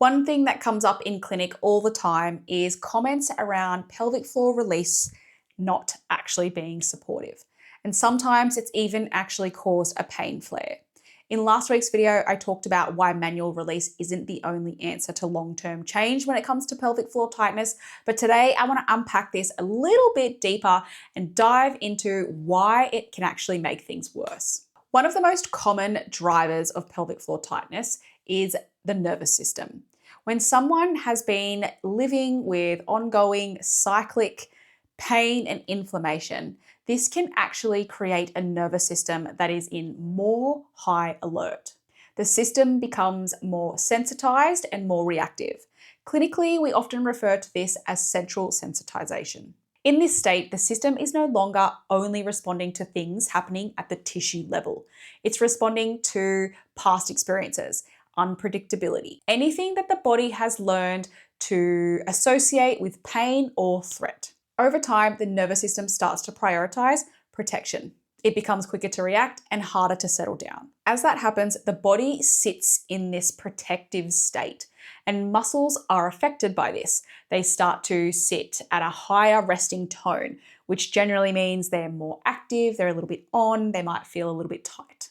One thing that comes up in clinic all the time is comments around pelvic floor release not actually being supportive. And sometimes it's even actually caused a pain flare. In last week's video, I talked about why manual release isn't the only answer to long-term change when it comes to pelvic floor tightness. But today I want to unpack this a little bit deeper and dive into why it can actually make things worse. One of the most common drivers of pelvic floor tightness is the nervous system. When someone has been living with ongoing cyclic pain and inflammation, this can actually create a nervous system that is in more high alert. The system becomes more sensitized and more reactive. Clinically, we often refer to this as central sensitization. In this state, the system is no longer only responding to things happening at the tissue level. It's responding to past experiences, unpredictability, anything that the body has learned to associate with pain or threat. Over time, the nervous system starts to prioritize protection. It becomes quicker to react and harder to settle down. As that happens, the body sits in this protective state, and muscles are affected by this. They start to sit at a higher resting tone, which generally means they're more active, they're a little bit on, they might feel a little bit tight.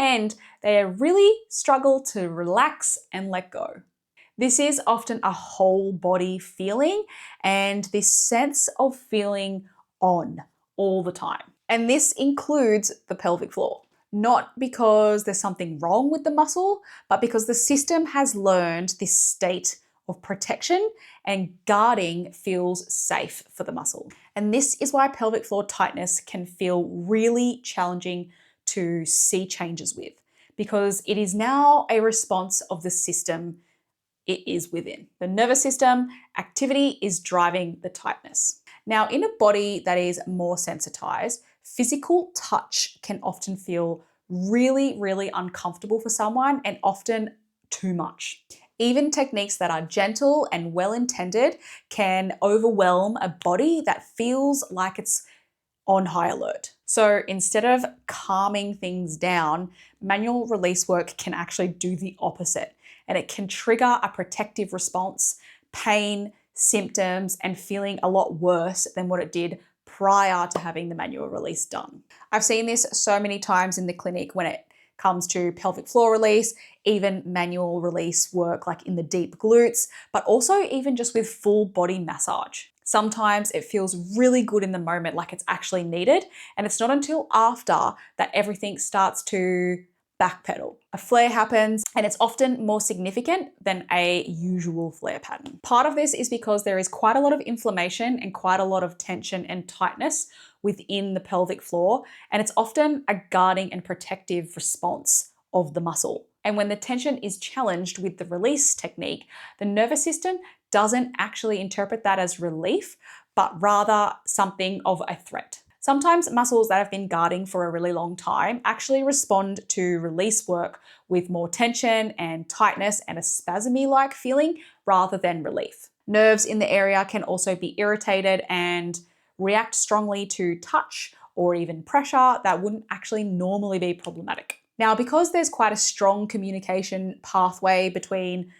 And they really struggle to relax and let go. This is often a whole body feeling and this sense of feeling on all the time. And this includes the pelvic floor, not because there's something wrong with the muscle, but because the system has learned this state of protection and guarding feels safe for the muscle. And this is why pelvic floor tightness can feel really challenging to see changes with, because it is now a response of the system it is within. The nervous system activity is driving the tightness. Now, in a body that is more sensitized, physical touch can often feel really, really uncomfortable for someone and often too much. Even techniques that are gentle and well-intended can overwhelm a body that feels like it's on high alert. So instead of calming things down, manual release work can actually do the opposite, and it can trigger a protective response, pain, symptoms, and feeling a lot worse than what it did prior to having the manual release done. I've seen this so many times in the clinic when it comes to pelvic floor release, even manual release work like in the deep glutes, but also even just with full body massage. Sometimes it feels really good in the moment, like it's actually needed, and it's not until after that everything starts to backpedal. A flare happens and it's often more significant than a usual flare pattern. Part of this is because there is quite a lot of inflammation and quite a lot of tension and tightness within the pelvic floor, and it's often a guarding and protective response of the muscle. And when the tension is challenged with the release technique, the nervous system doesn't actually interpret that as relief, but rather something of a threat. Sometimes muscles that have been guarding for a really long time actually respond to release work with more tension and tightness and a spasmy-like feeling rather than relief. Nerves in the area can also be irritated and react strongly to touch or even pressure that wouldn't actually normally be problematic. Now, because there's quite a strong communication pathway between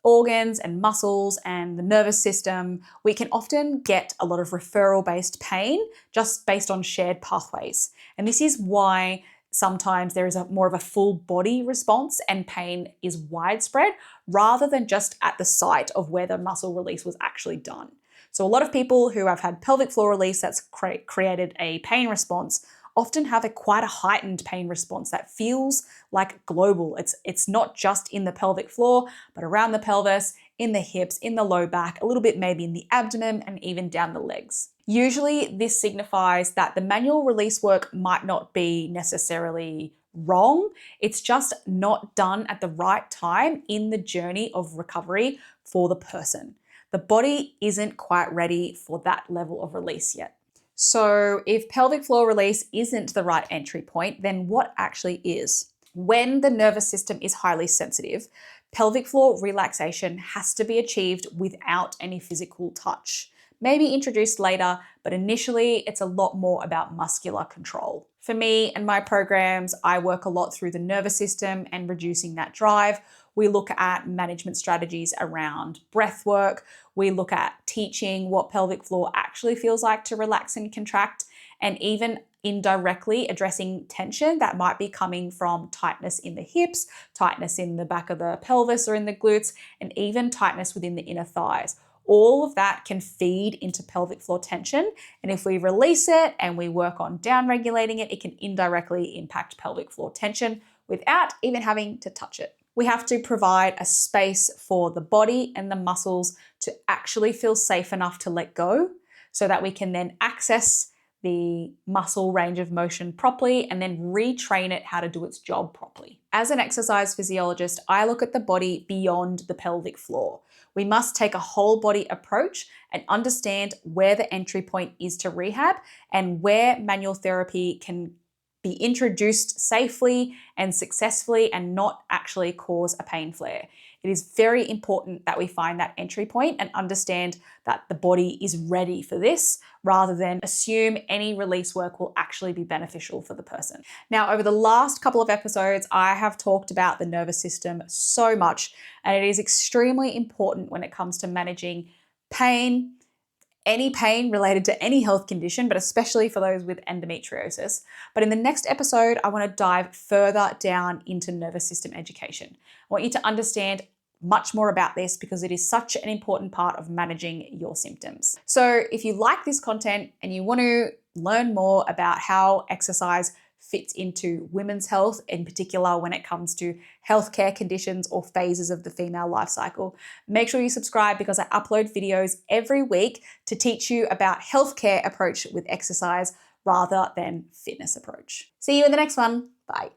organs and muscles and the nervous system, we can often get a lot of referral-based pain just based on shared pathways. And this is why sometimes there is more of a full body response and pain is widespread rather than just at the site of where the muscle release was actually done. So a lot of people who have had pelvic floor release that's created a pain response often have quite a heightened pain response that feels like global. It's not just in the pelvic floor, but around the pelvis, in the hips, in the low back, a little bit maybe in the abdomen and even down the legs. Usually this signifies that the manual release work might not be necessarily wrong. It's just not done at the right time in the journey of recovery for the person. The body isn't quite ready for that level of release yet. So if pelvic floor release isn't the right entry point, then what actually is? When the nervous system is highly sensitive, pelvic floor relaxation has to be achieved without any physical touch. Maybe introduced later, but initially it's a lot more about muscular control. For me and my programs, I work a lot through the nervous system and reducing that drive, We look at management strategies around breath work. We look at teaching what pelvic floor actually feels like to relax and contract, and even indirectly addressing tension that might be coming from tightness in the hips, tightness in the back of the pelvis or in the glutes, and even tightness within the inner thighs. All of that can feed into pelvic floor tension. And if we release it and we work on down regulating it, it can indirectly impact pelvic floor tension without even having to touch it. We have to provide a space for the body and the muscles to actually feel safe enough to let go so that we can then access the muscle range of motion properly and then retrain it how to do its job properly. As an exercise physiologist, I look at the body beyond the pelvic floor. We must take a whole body approach and understand where the entry point is to rehab and where manual therapy can be introduced safely and successfully and not actually cause a pain flare. It is very important that we find that entry point and understand that the body is ready for this rather than assume any release work will actually be beneficial for the person. Now, over the last couple of episodes, I have talked about the nervous system so much, and it is extremely important when it comes to managing pain, any pain related to any health condition, but especially for those with endometriosis. But in the next episode, I want to dive further down into nervous system education. I want you to understand much more about this because it is such an important part of managing your symptoms. So if you like this content and you want to learn more about how exercise fits into women's health, in particular when it comes to healthcare conditions or phases of the female life cycle, make sure you subscribe because I upload videos every week to teach you about healthcare approach with exercise rather than fitness approach. See you in the next one. Bye.